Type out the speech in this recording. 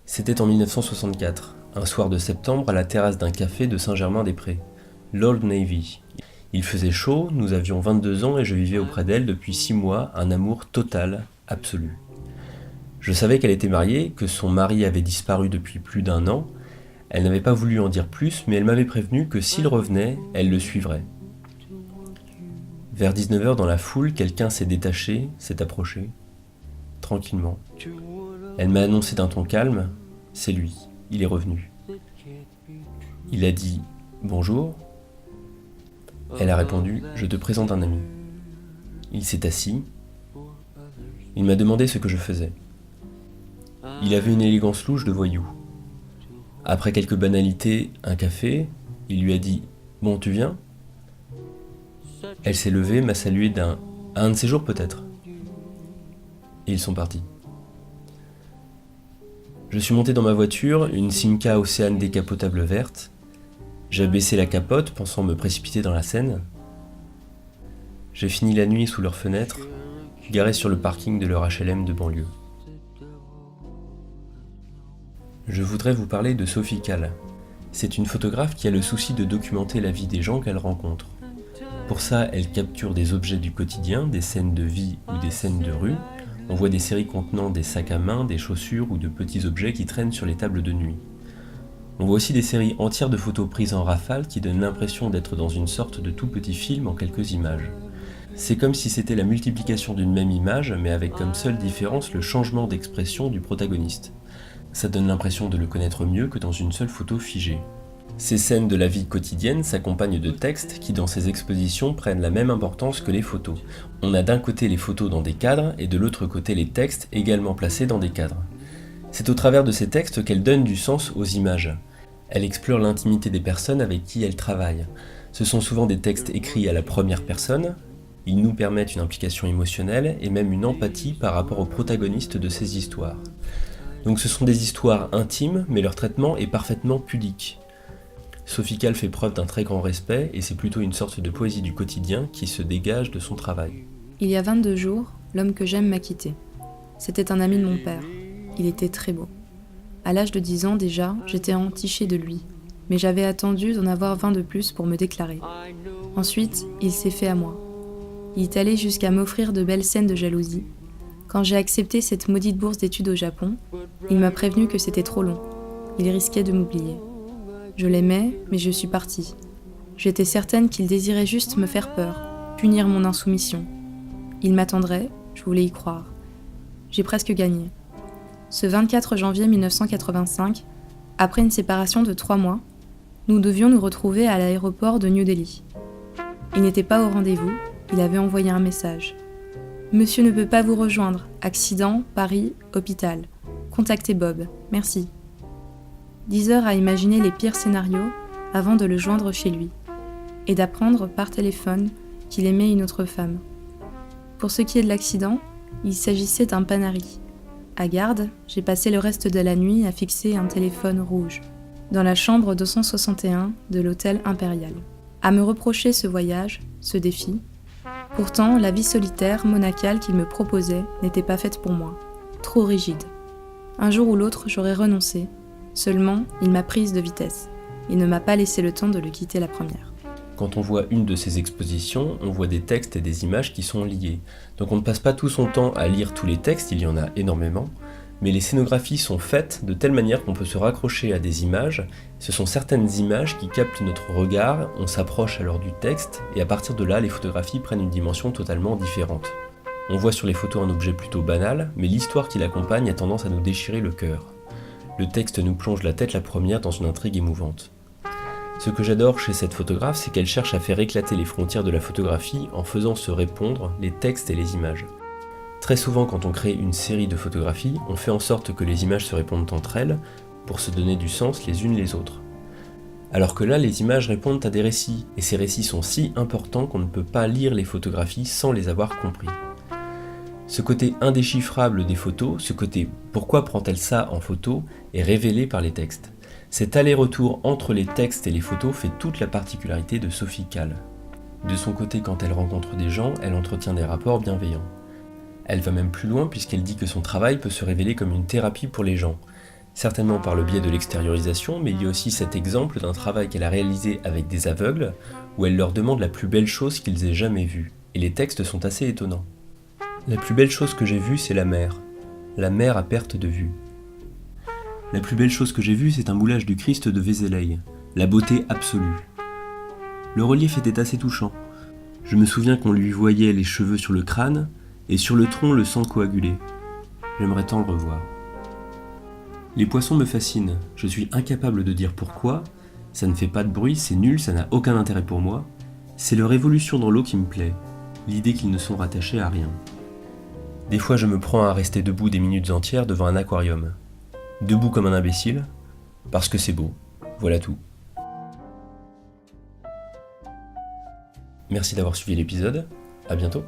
C'était en 1964, un soir de septembre à la terrasse d'un café de Saint-Germain-des-Prés, l'Old Navy. Il faisait chaud, nous avions 22 ans et je vivais auprès d'elle depuis 6 mois un amour total, absolu. Je savais qu'elle était mariée, que son mari avait disparu depuis plus d'1 an. Elle n'avait pas voulu en dire plus, mais elle m'avait prévenu que s'il revenait, elle le suivrait. Vers 19h dans la foule, quelqu'un s'est détaché, s'est approché, tranquillement. Elle m'a annoncé d'un ton calme, c'est lui, il est revenu. Il a dit « Bonjour ». Elle a répondu « Je te présente un ami ». Il s'est assis. Il m'a demandé ce que je faisais. Il avait une élégance louche de voyou. Après quelques banalités, un café, il lui a dit « Bon, tu viens ?» Elle s'est levée, m'a salué d'un « À un de ces jours peut-être ». Et ils sont partis. Je suis monté dans ma voiture, une Simca Océane décapotable verte. J'ai baissé la capote, pensant me précipiter dans la Seine. J'ai fini la nuit sous leurs fenêtres, garé sur le parking de leur HLM de banlieue. Je voudrais vous parler de Sophie Calle. C'est une photographe qui a le souci de documenter la vie des gens qu'elle rencontre. Pour ça, elle capture des objets du quotidien, des scènes de vie ou des scènes de rue. On voit des séries contenant des sacs à main, des chaussures ou de petits objets qui traînent sur les tables de nuit. On voit aussi des séries entières de photos prises en rafale qui donnent l'impression d'être dans une sorte de tout petit film en quelques images. C'est comme si c'était la multiplication d'une même image, mais avec comme seule différence le changement d'expression du protagoniste. Ça donne l'impression de le connaître mieux que dans une seule photo figée. Ces scènes de la vie quotidienne s'accompagnent de textes qui dans ces expositions prennent la même importance que les photos. On a d'un côté les photos dans des cadres et de l'autre côté les textes également placés dans des cadres. C'est au travers de ces textes qu'elle donne du sens aux images. Elle explore l'intimité des personnes avec qui elle travaille. Ce sont souvent des textes écrits à la première personne. Ils nous permettent une implication émotionnelle et même une empathie par rapport aux protagonistes de ces histoires. Donc ce sont des histoires intimes, mais leur traitement est parfaitement pudique. Sophie Calle fait preuve d'un très grand respect et c'est plutôt une sorte de poésie du quotidien qui se dégage de son travail. Il y a 22 jours, l'homme que j'aime m'a quitté. C'était un ami de mon père. Il était très beau. À l'âge de 10 ans déjà, j'étais entichée de lui, mais j'avais attendu d'en avoir 20 de plus pour me déclarer. Ensuite, il s'est fait à moi. Il est allé jusqu'à m'offrir de belles scènes de jalousie. Quand j'ai accepté cette maudite bourse d'études au Japon, il m'a prévenu que c'était trop long. Il risquait de m'oublier. Je l'aimais, mais je suis partie. J'étais certaine qu'il désirait juste me faire peur, punir mon insoumission. Il m'attendrait, je voulais y croire. J'ai presque gagné. Ce 24 janvier 1985, après une séparation de 3 mois, nous devions nous retrouver à l'aéroport de New Delhi. Il n'était pas au rendez-vous, il avait envoyé un message. « Monsieur ne peut pas vous rejoindre. Accident, Paris, hôpital. Contactez Bob. Merci. » 10 heures à imaginer les pires scénarios avant de le joindre chez lui, et d'apprendre par téléphone qu'il aimait une autre femme. Pour ce qui est de l'accident, il s'agissait d'un Panari. À Garde, j'ai passé le reste de la nuit à fixer un téléphone rouge, dans la chambre 261 de l'hôtel Impérial. À me reprocher ce voyage, ce défi. Pourtant, la vie solitaire, monacale qu'il me proposait n'était pas faite pour moi, trop rigide. Un jour ou l'autre, j'aurais renoncé. Seulement, il m'a prise de vitesse. Il ne m'a pas laissé le temps de le quitter la première. Quand on voit une de ces expositions, on voit des textes et des images qui sont liés. Donc on ne passe pas tout son temps à lire tous les textes, il y en a énormément, mais les scénographies sont faites de telle manière qu'on peut se raccrocher à des images. Ce sont certaines images qui captent notre regard, on s'approche alors du texte, et à partir de là, les photographies prennent une dimension totalement différente. On voit sur les photos un objet plutôt banal, mais l'histoire qui l'accompagne a tendance à nous déchirer le cœur. Le texte nous plonge la tête la première dans une intrigue émouvante. Ce que j'adore chez cette photographe, c'est qu'elle cherche à faire éclater les frontières de la photographie en faisant se répondre les textes et les images. Très souvent, quand on crée une série de photographies, on fait en sorte que les images se répondent entre elles pour se donner du sens les unes les autres. Alors que là, les images répondent à des récits, et ces récits sont si importants qu'on ne peut pas lire les photographies sans les avoir compris. Ce côté indéchiffrable des photos, ce côté « pourquoi prend-elle ça en photo ?» est révélé par les textes. Cet aller-retour entre les textes et les photos fait toute la particularité de Sophie Calle. De son côté, quand elle rencontre des gens, elle entretient des rapports bienveillants. Elle va même plus loin puisqu'elle dit que son travail peut se révéler comme une thérapie pour les gens. certainement par le biais de l'extériorisation, mais il y a aussi cet exemple d'un travail qu'elle a réalisé avec des aveugles, où elle leur demande la plus belle chose qu'ils aient jamais vue, et les textes sont assez étonnants. La plus belle chose que j'ai vue, c'est la mer à perte de vue. La plus belle chose que j'ai vue, c'est un moulage du Christ de Vézelay, la beauté absolue. Le relief était assez touchant. Je me souviens qu'on lui voyait les cheveux sur le crâne, et sur le tronc le sang coagulé. J'aimerais tant le revoir. Les poissons me fascinent, je suis incapable de dire pourquoi, ça ne fait pas de bruit, c'est nul, ça n'a aucun intérêt pour moi. C'est leur évolution dans l'eau qui me plaît, l'idée qu'ils ne sont rattachés à rien. Des fois je me prends à rester debout des minutes entières devant un aquarium. Debout comme un imbécile, parce que c'est beau, voilà tout. Merci d'avoir suivi l'épisode, à bientôt.